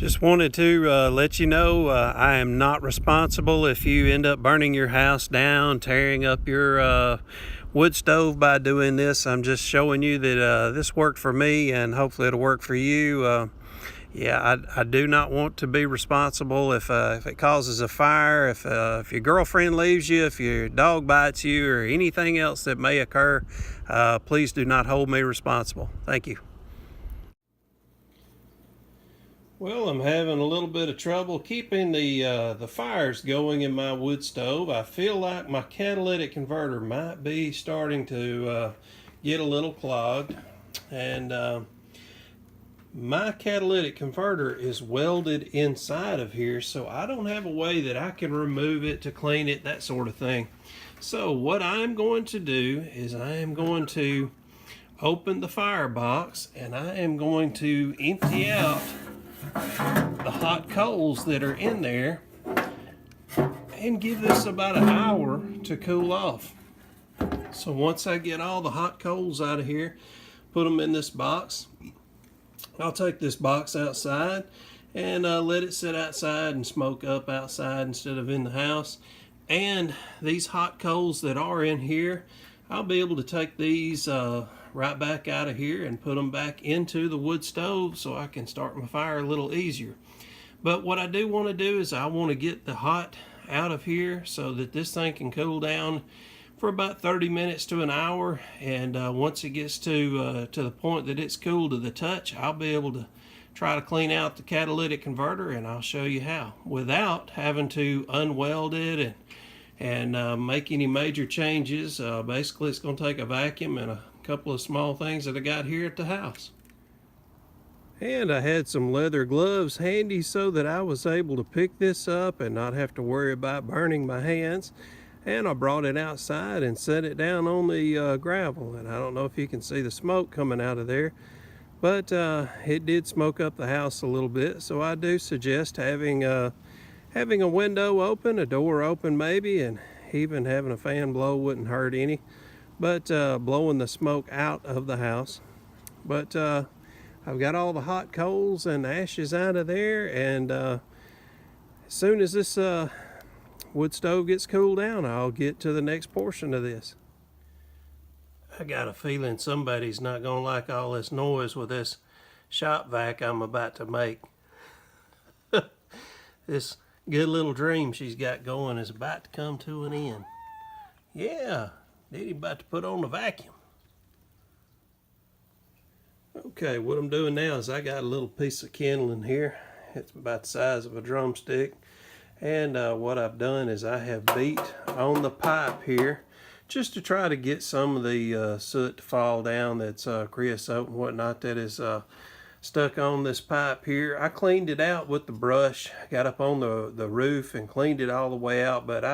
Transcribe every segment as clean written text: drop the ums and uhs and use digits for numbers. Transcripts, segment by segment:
Just wanted to let you know I am not responsible if you end up burning your house down, tearing up your wood stove by doing this. I'm just showing you that this worked for me, and hopefully it'll work for you. Yeah, I do not want to be responsible if it causes a fire, if your girlfriend leaves you, if your dog bites you, or anything else that may occur. Please do not hold me responsible. Thank you. Well, I'm having a little bit of trouble keeping the fires going in my wood stove. I feel like my catalytic converter might be starting to get a little clogged, and my catalytic converter is welded inside of here, so I don't have a way that I can remove it to clean it, that sort of thing. So what I'm going to do is I am going to open the firebox, and I am going to empty out the hot coals that are in there and give this about an hour to cool off. So once I get all the hot coals out of here, put them in this box, I'll take this box outside and let it sit outside and smoke up outside instead of in the house. And these hot coals that are in here, I'll be able to take these right back out of here and put them back into the wood stove so I can start my fire a little easier. But what I do want to do is I want to get the hot out of here so that this thing can cool down for about 30 minutes to an hour, and once it gets to the point that it's cool to the touch, I'll be able to try to clean out the catalytic converter, and I'll show you how without having to unweld it and make any major changes. Basically, it's going to take a vacuum and a couple of small things that I got here at the house. And I had some leather gloves handy so that I was able to pick this up and not have to worry about burning my hands. And I brought it outside and set it down on the gravel. And I don't know if you can see the smoke coming out of there, but it did smoke up the house a little bit. So I do suggest having a window open, a door open maybe, and even having a fan blow wouldn't hurt any. But blowing the smoke out of the house. But I've got all the hot coals and ashes out of there, and as soon as this wood stove gets cooled down, I'll get to the next portion of this. I got a feeling somebody's not gonna like all this noise with this shop vac I'm about to make. This good little dream she's got going is about to come to an end. Yeah, Diddy's about to put on the vacuum. Okay, what I'm doing now is I got a little piece of kindling here. It's about the size of a drumstick. And what I've done is I have beat on the pipe here just to try to get some of the soot to fall down. That's creosote and whatnot that is stuck on this pipe here. I cleaned it out with the brush, got up on the roof and cleaned it all the way out, but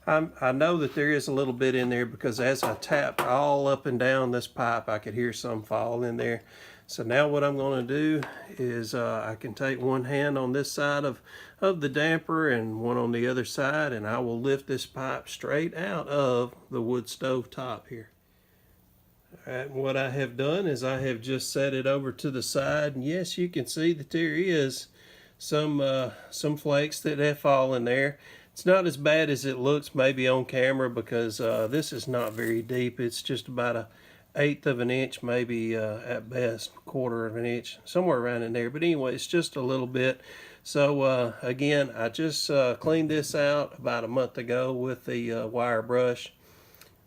I know that there is a little bit in there because as I tapped all up and down this pipe, I could hear some fall in there. So now what I'm going to do is I can take one hand on this side of the damper and one on the other side, and I will lift this pipe straight out of the wood stove top here. All right, what I have done is I have just set it over to the side, and yes, you can see that there is some flakes that have fallen there. It's not as bad as it looks maybe on camera because this is not very deep. It's just about 1/8 of an inch, maybe at best 1/4 of an inch, somewhere around in there. But anyway, it's just a little bit. So again, I just cleaned this out about a month ago with the wire brush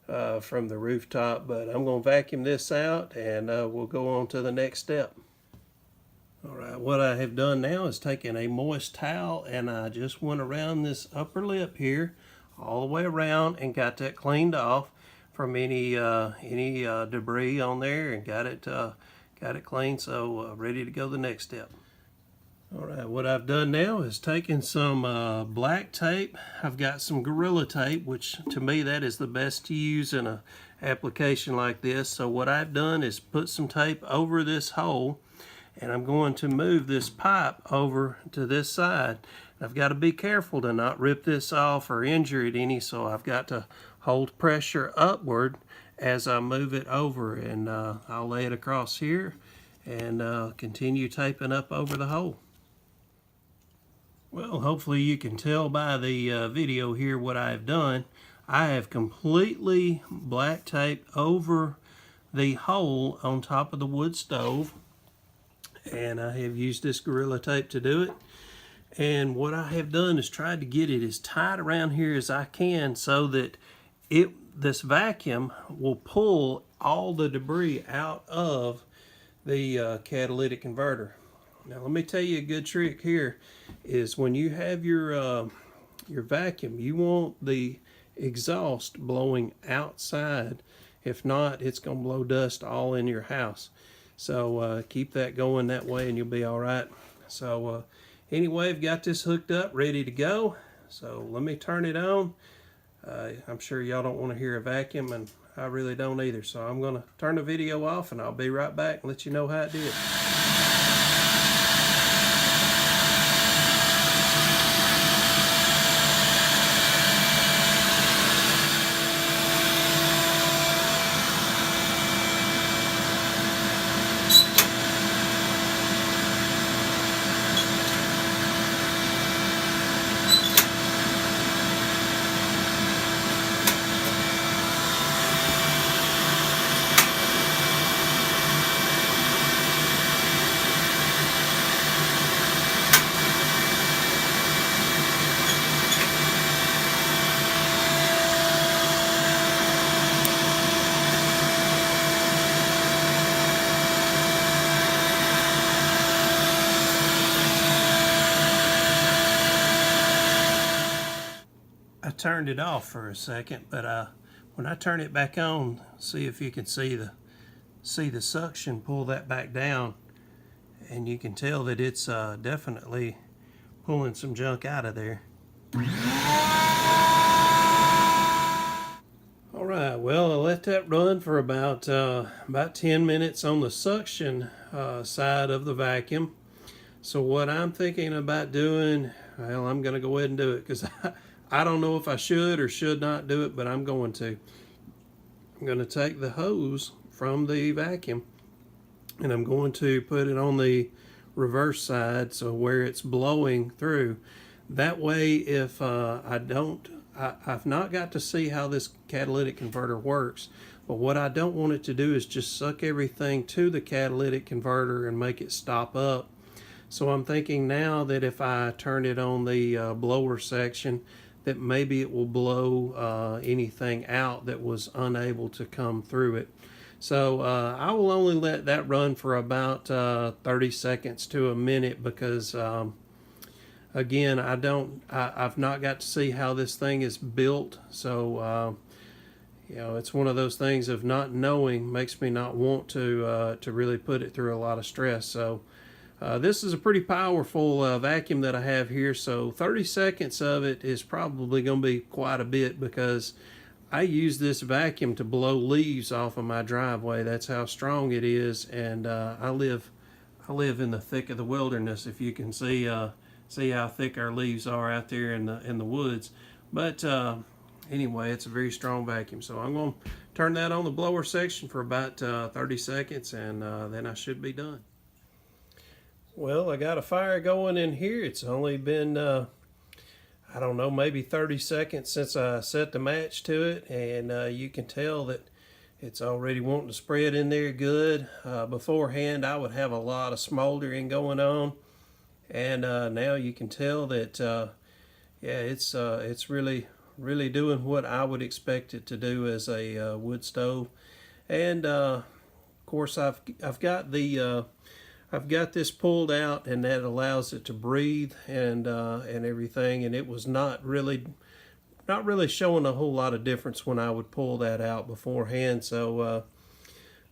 from the rooftop. But I'm going to vacuum this out and we'll go on to the next step. Alright, what I have done now is taken a moist towel and I just went around this upper lip here all the way around and got that cleaned off from any debris on there and got it clean, so ready to go the next step. Alright, what I've done now is taken some black tape. I've got some Gorilla Tape, which to me that is the best to use in an application like this. So what I've done is put some tape over this hole, and I'm going to move this pipe over to this side. I've got to be careful to not rip this off or injure it any, so I've got to hold pressure upward as I move it over, and I'll lay it across here and continue taping up over the hole. Well, hopefully you can tell by the video here what I've done. I have completely black taped over the hole on top of the wood stove, and I have used this Gorilla Tape to do it. And what I have done is tried to get it as tight around here as I can so that this vacuum will pull all the debris out of the catalytic converter. Now let me tell you a good trick here is when you have your vacuum, you want the exhaust blowing outside. If not, it's going to blow dust all in your house. So keep that going that way and you'll be all right. So anyway, I've got this hooked up, ready to go. So let me turn it on. I'm sure y'all don't want to hear a vacuum, and I really don't either. So I'm going to turn the video off and I'll be right back and let you know how it did. I turned it off for a second, but when I turn it back on, see if you can see the suction pull that back down, and you can tell that it's definitely pulling some junk out of there. All right, well, I let that run for about 10 minutes on the suction side of the vacuum. So what I'm thinking about doing, well, I'm going to go ahead and do it because I don't know if I should or should not do it, but I'm going to. I'm going to take the hose from the vacuum and I'm going to put it on the reverse side, so where it's blowing through. That way, if I've not got to see how this catalytic converter works, but what I don't want it to do is just suck everything to the catalytic converter and make it stop up. So I'm thinking now that if I turn it on the blower section, that maybe it will blow anything out that was unable to come through it. So I will only let that run for about 30 seconds to a minute because again, I've not got to see how this thing is built. So you know, it's one of those things of not knowing makes me not want to really put it through a lot of stress. So this is a pretty powerful vacuum that I have here, so 30 seconds of it is probably going to be quite a bit because I use this vacuum to blow leaves off of my driveway. That's how strong it is, and I live in the thick of the wilderness. If you can see how thick our leaves are out there in the woods. But anyway, it's a very strong vacuum, so I'm going to turn that on the blower section for about 30 seconds, and then I should be done. Well, I got a fire going in here. It's only been, I don't know, maybe 30 seconds since I set the match to it, and you can tell that it's already wanting to spread in there good. Beforehand, I would have a lot of smoldering going on, and now you can tell that, yeah, it's really doing what I would expect it to do as a wood stove. And of course, I've got this pulled out, and that allows it to breathe and everything. And it was not really showing a whole lot of difference when I would pull that out beforehand. So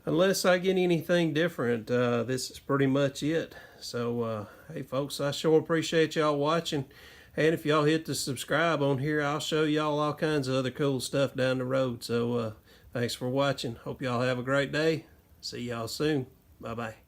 unless I get anything different, this is pretty much it. So hey folks, I sure appreciate y'all watching. And if y'all hit the subscribe on here, I'll show y'all all kinds of other cool stuff down the road. So thanks for watching. Hope y'all have a great day. See y'all soon. Bye-bye.